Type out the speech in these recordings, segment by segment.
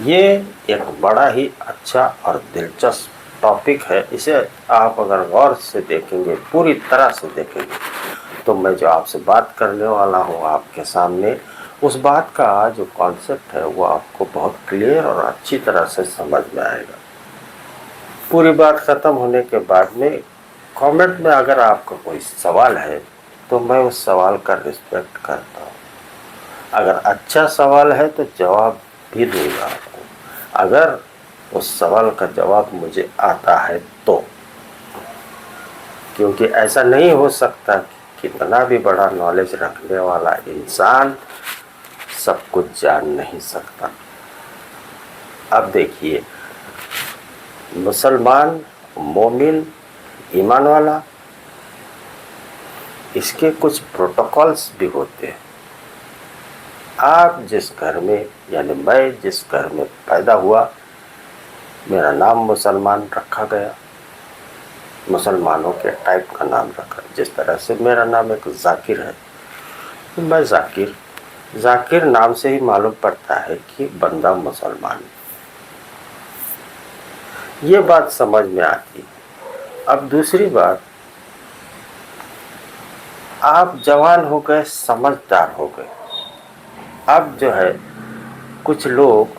یہ ایک بڑا ہی اچھا اور دلچسپ ٹاپک ہے. اسے آپ اگر غور سے دیکھیں گے، پوری طرح سے دیکھیں گے، تو میں جو آپ سے بات کرنے والا ہوں آپ کے سامنے، اس بات کا جو کانسیپٹ ہے وہ آپ کو بہت کلیئر اور اچھی طرح سے سمجھ میں آئے گا. پوری بات ختم ہونے کے بعد میں کامنٹ میں اگر آپ کا کوئی سوال ہے تو میں اس سوال کا رسپیکٹ کرتا ہوں. اگر اچھا سوال ہے تو جواب بھی دوں گا آپ کو، اگر اس سوال کا جواب مجھے آتا ہے تو. کیونکہ ایسا نہیں ہو سکتا کہ کتنا بھی بڑا نالج رکھنے والا انسان سب کچھ جان نہیں سکتا. اب دیکھیے، مسلمان، مومن، ایمان والا، اس کے کچھ پروٹوکالز بھی ہوتے ہیں. آپ جس گھر میں، یعنی میں جس گھر میں پیدا ہوا، میرا نام مسلمان رکھا گیا، مسلمانوں کے ٹائپ کا نام رکھا. جس طرح سے میرا نام ایک ذاکر ہے، میں ذاکر نام سے ہی معلوم پڑتا ہے کہ بندہ مسلمان. یہ بات سمجھ میں آتی ہے. اب دوسری بات، آپ جوان ہو گئے، سمجھدار ہو گئے. اب جو ہے کچھ لوگ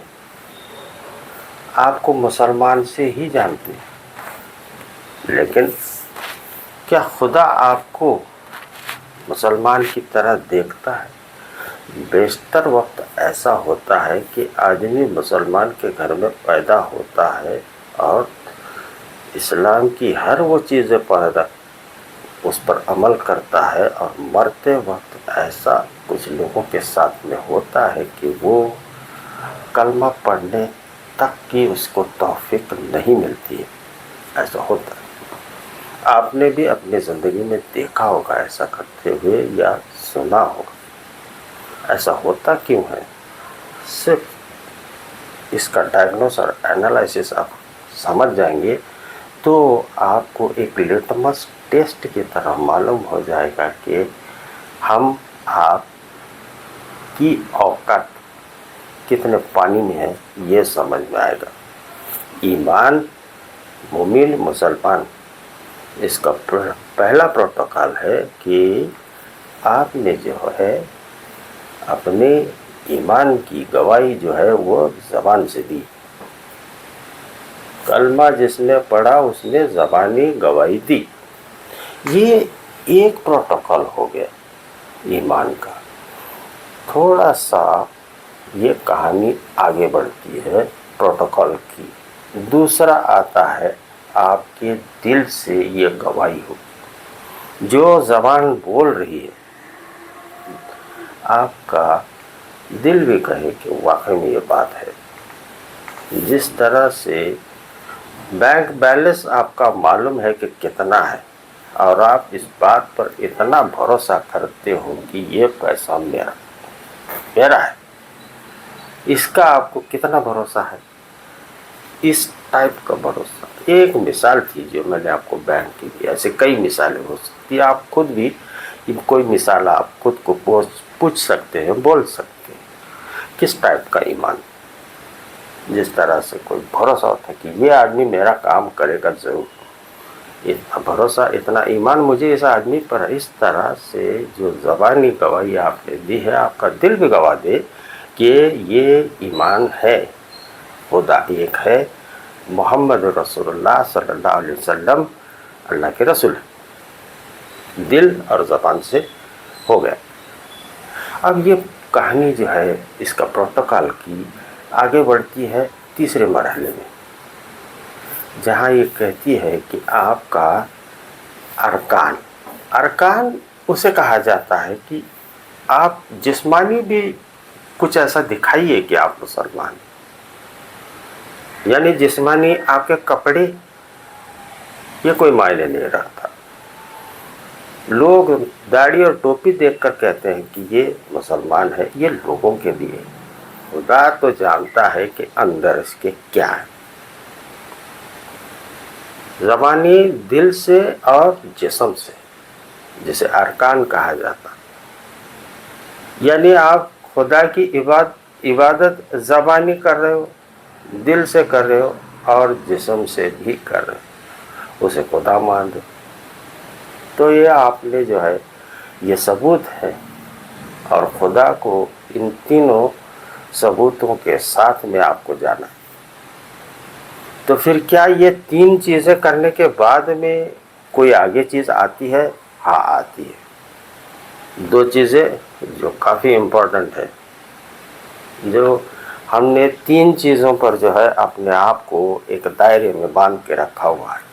آپ کو مسلمان سے ہی جانتے ہیں، لیکن کیا خدا آپ کو مسلمان کی طرح دیکھتا ہے؟ بیشتر وقت ایسا ہوتا ہے کہ آدمی مسلمان کے گھر میں پیدا ہوتا ہے اور اسلام کی ہر وہ چیزیں اس پر عمل کرتا ہے، اور مرتے وقت ایسا کچھ لوگوں کے ساتھ میں ہوتا ہے کہ وہ کلمہ پڑھنے تک کی اس کو توفیق نہیں ملتی ہے. ایسا ہوتا ہے. آپ نے بھی اپنی زندگی میں دیکھا ہوگا ایسا کرتے ہوئے، یا سنا ہوگا. ایسا ہوتا کیوں ہے؟ صرف اس کا ڈائگنوس اور انالائسس آپ سمجھ جائیں گے تو آپ کو ایک لٹمس ٹیسٹ کی طرح معلوم ہو جائے گا کہ ہم آپ کی اوقات کتنے پانی میں ہے. یہ سمجھ میں آئے گا. ایمان، مومن، مسلمان، اس کا پہلا پروٹوکال ہے کہ آپ نے جو ہے اپنے ایمان کی گواہی جو ہے وہ زبان سے دی. کلمہ جس نے پڑھا اس نے زبانی گواہی دی. یہ ایک پروٹوکال ہو گیا ایمان کا. تھوڑا سا یہ کہانی آگے بڑھتی ہے پروٹوکال کی. دوسرا آتا ہے آپ کے دل سے یہ گواہی ہو. جو زبان بول رہی ہے، آپ کا دل بھی کہے کہ واقعی میں یہ بات ہے. جس طرح سے بینک بیلنس آپ کا معلوم ہے کہ کتنا ہے، اور آپ اس بات پر اتنا بھروسہ کرتے ہو کہ یہ پیسہ میرا ہے. اس کا آپ کو کتنا بھروسہ ہے؟ اس ٹائپ کا بھروسہ. ایک مثال تھی جو میں نے آپ کو بیان کی تھی. ایسے کئی مثالیں ہو سکتی. آپ خود بھی کوئی مثال آپ خود کو پوچھ سکتے ہیں، بول سکتے ہیں. کس ٹائپ کا ایمان؟ جس طرح سے کوئی بھروسہ ہوتا ہے کہ یہ آدمی میرا کام کرے گا ضرور. اتنا بھروسہ، اتنا ایمان مجھے اس آدمی پر. اس طرح سے جو زبانی گواہی آپ نے دی ہے، آپ کا دل بھی گواہ دے کہ یہ ایمان ہے، خدا ایک ہے، محمد رسول اللہ صلی اللہ علیہ وسلم اللہ کے رسول ہے. دل اور زبان سے ہو گیا. اب یہ کہانی جو ہے اس کا پروٹوکال کی آگے بڑھتی ہے تیسرے مرحلے میں، جہاں یہ کہتی ہے کہ آپ کا ارکان اسے کہا جاتا ہے کہ آپ جسمانی بھی کچھ ایسا دکھائیے کہ آپ مسلمان. یعنی جسمانی آپ کے کپڑے یہ کوئی معنی نہیں رکھتا. لوگ داڑھی اور ٹوپی دیکھ کر کہتے ہیں کہ یہ مسلمان ہے. یہ لوگوں کے لیے، خدا تو جانتا ہے کہ اندر اس کے کیا ہے. زبانی دل سے اور جسم سے، جسے ارکان کہا جاتا. یعنی آپ خدا کی عبادت زبانی کر رہے ہو، دل سے کر رہے ہو اور جسم سے بھی کر رہے ہو، اسے خدا مان دو. تو یہ آپ نے جو ہے یہ ثبوت ہے، اور خدا کو ان تینوں ثبوتوں کے ساتھ میں آپ کو جانا ہے. تو پھر کیا یہ تین چیزیں کرنے کے بعد میں کوئی آگے چیز آتی ہے؟ ہاں آتی ہے. دو چیزیں جو کافی امپورٹنٹ ہے، جو ہم نے تین چیزوں پر جو ہے اپنے آپ کو ایک دائرے میں باندھ کے رکھا ہوا ہے.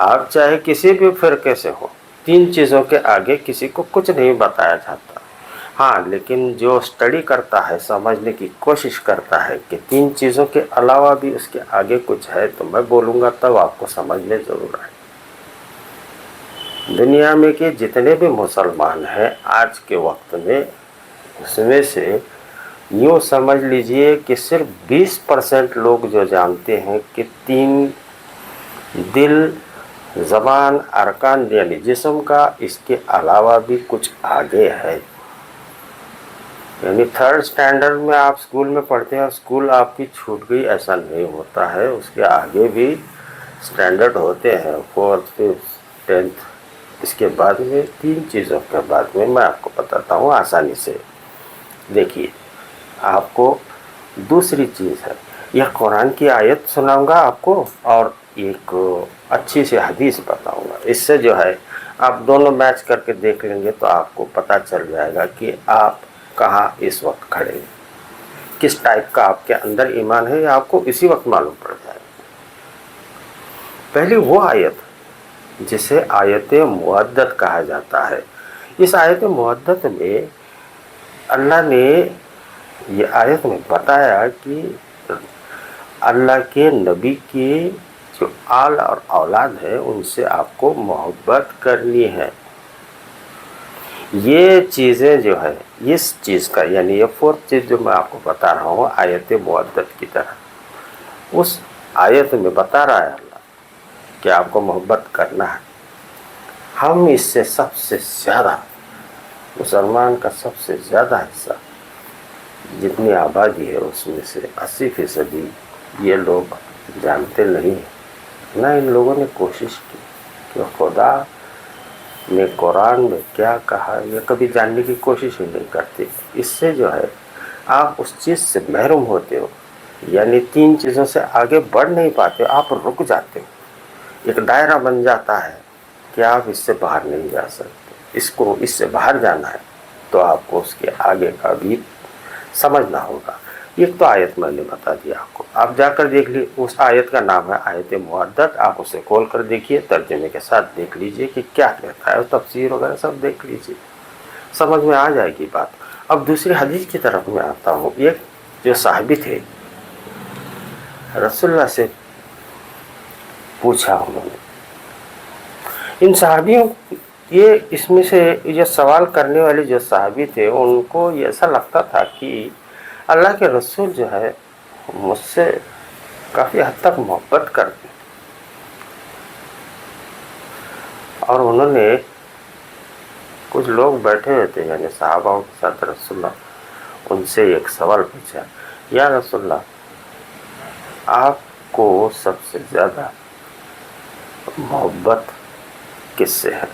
آپ چاہے کسی بھی فرقے سے ہو، تین چیزوں کے آگے کسی کو کچھ نہیں بتایا جاتا. ہاں لیکن جو اسٹڈی کرتا ہے، سمجھنے کی کوشش کرتا ہے کہ تین چیزوں کے علاوہ بھی اس کے آگے کچھ ہے، تو میں بولوں گا تب آپ کو سمجھ میں ضرور آئے. دنیا میں کے جتنے بھی مسلمان ہیں آج کے وقت میں، اس میں سے یوں سمجھ لیجئے کہ صرف 20% لوگ جو جانتے ہیں کہ تین، دل، زبان، ارکان یعنی جسم کا، اس کے علاوہ بھی کچھ آگے ہے. یعنی 3rd اسٹینڈرڈ میں آپ اسکول میں پڑھتے ہیں، اسکول آپ کی چھوٹ گئی ایسا نہیں ہوتا ہے، اس کے آگے بھی اسٹینڈرڈ ہوتے ہیں، 4th 5th 10th. اس کے بعد میں تین چیزوں کے بعد میں آپ کو بتاتا ہوں آسانی سے. دیکھیے آپ کو دوسری چیز ہے، یہ قرآن کی آیت سناؤں گا آپ کو، اور ایک اچھی سی حدیث بتاؤں گا. اس سے جو ہے آپ دونوں میچ کر کے دیکھ لیں گے تو آپ کو پتہ چل جائے گا کہ آپ کہاں اس وقت کھڑے ہیں، کس ٹائپ کا آپ کے اندر ایمان ہے، یہ آپ کو اسی وقت معلوم پڑ جائے گا. پہلی وہ آیت جسے آیت مودت کہا جاتا ہے. اس آیت مودت میں اللہ نے یہ آیت میں بتایا کہ اللہ کے نبی کی جو آل اور اولاد ہے ان سے آپ کو محبت کرنی ہے. یہ چیزیں جو ہے اس چیز کا، یعنی یہ 4th چیز جو میں آپ کو بتا رہا ہوں آیت مودت کی طرح، اس آیت میں بتا رہا ہے اللہ کہ آپ کو محبت کرنا ہے. ہم اس سے سب سے زیادہ، مسلمان کا سب سے زیادہ حصہ، جتنی آبادی ہے اس میں سے 80% یہ لوگ جانتے نہیں ہیں، نہ ان لوگوں نے کوشش کی کہ خدا نے قرآن میں کیا کہا، یہ کبھی جاننے کی کوشش ہی نہیں کرتے. اس سے جو ہے آپ اس چیز سے محروم ہوتے ہو، یعنی تین چیزوں سے آگے بڑھ نہیں پاتے ہو، آپ رک جاتے ہو. ایک دائرہ بن جاتا ہے کہ آپ اس سے باہر نہیں جا سکتے. اس سے باہر جانا ہے تو آپ کو اس کے آگے کا بھی سمجھنا ہوگا. ایک تو آیت میں نے بتا دیا آپ کو، آپ جا کر دیکھ لیے. اس آیت کا نام ہے آیت مودت. آپ اسے کھول کر دیکھیے، ترجمے کے ساتھ دیکھ لیجئے کہ کیا کہتا ہے، تفسیر وغیرہ سب دیکھ لیجئے، سمجھ میں آ جائے گی بات. اب دوسری حدیث کی طرف میں آتا ہوں. ایک جو صحابی تھے، رسول اللہ سے پوچھا انہوں نے. ان صحابیوں یہ اس میں سے یہ سوال کرنے والے جو صحابی تھے ان کو یہ ایسا لگتا تھا کہ اللہ کے رسول جو ہے مجھ سے کافی حد تک محبت کرتے، اور انہوں نے کچھ لوگ بیٹھے ہوئے تھے یعنی صحابہ کے ساتھ رسول اللہ، ان سے ایک سوال پوچھا، یا رسول اللہ آپ کو سب سے زیادہ محبت کس سے ہے؟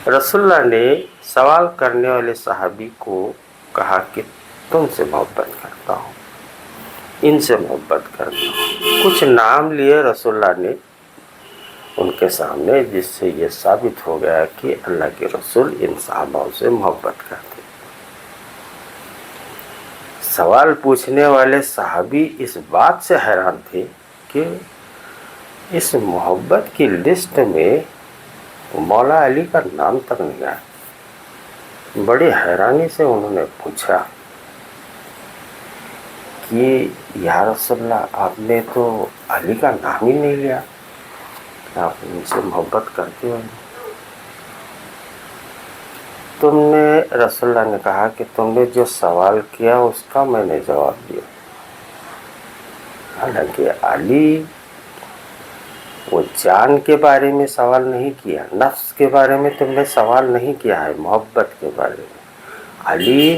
رسول اللہ نے سوال کرنے والے صحابی کو کہا کہ تم سے محبت کرتا ہوں، ان سے محبت کرتا ہوں. کچھ نام لیے رسول اللہ نے ان کے سامنے، جس سے یہ ثابت ہو گیا کہ اللہ کے رسول ان صحابہ سے محبت کرتے. سوال پوچھنے والے صحابی اس بات سے حیران تھے کہ اس محبت کی لسٹ میں مولا علی کا نام تک نہیں آیا. بڑی حیرانی سے انہوں نے پوچھا کہ یا رسول اللہ آپ نے تو علی کا نام ہی نہیں لیا، آپ ان سے محبت کرتے ہو. تم نے، رسول اللہ نے کہا کہ تم نے جو سوال کیا اس کا میں نے جواب دیا. حالانکہ علی وہ جان کے بارے میں سوال نہیں کیا، نفس کے بارے میں تم نے سوال نہیں کیا ہے، محبت کے بارے میں. علی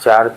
4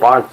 5